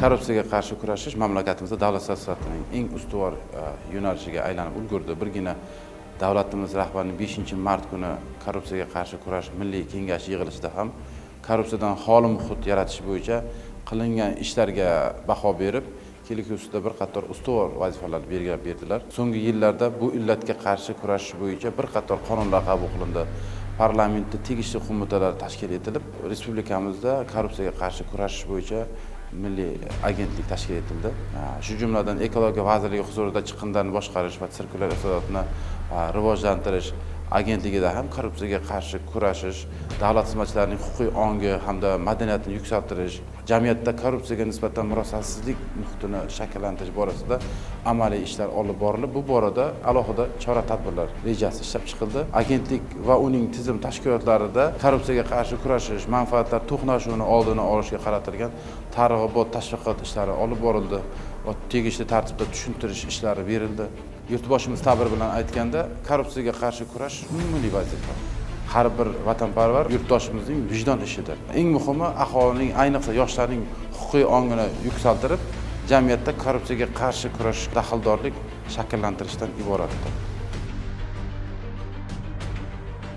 Korrupsiyaga qarshi kurashish mamlakatimizda davlat siyosatining eng ustuvor yo'nalishiga aylanib ulgurdi. Birgina davlatimiz rahbarining 5-mart kuni korrupsiyaga qarshi kurash milliy kengashi yig'ilishida ham korrupsiyadan xoli muhit yaratish bo'yicha qilingan ishlarga baho berib, kelgusida bir qator ustuvor vazifalar belgilab berdilar. So'nggi yillarda bu illatga qarshi kurashish bo'yicha bir qator qonunlar qabul qilindi. Parlamentda tegishli qo'mitalar tashkil etilib, respublikamizda korrupsiyaga qarshi kurashish bo'yicha milliy agentlik tashkil etildi. Shu jumladan Ekologiya vazirligi huzurida chiqindilarni boshqarish va sirkulyar iqtisodiyotni rivojlantirish agentligida ham korrupsiyaga qarshi kurashish, davlat xizmatchilarining huquqiy ongi hamda madaniyatini yuksaltirish, jamiyatda korrupsiyaga nisbatan murosasizlik muhitini shakllantirish borasida amaliy ishlar olib borilib, bu borada alohida chora-tadbirlar rejasi ishlab chiqildi. Agentlik va uning tizim tashkilotlarida korrupsiyaga qarshi kurashish, manfaatlar to'qnashuvini oldini olishga qaratilgan targ'ibot, tashviqot ishlari olib borildi va tegishli tartibda tushuntirish ishlari berildi. Yurtboshimiz ta'biri bilan aytganda, korrupsiyaga qarshi kurash umumiy vazifa. Har bir vatanparvar yurtdoshimizning vijdon ishidir. Eng muhimi aholining, ayniqsa yoshlarning huquqiy ongini yuksaltirib, jamiyatda korrupsiyaga qarshi kurash daxldorlik shakllantirishdan iboratdir.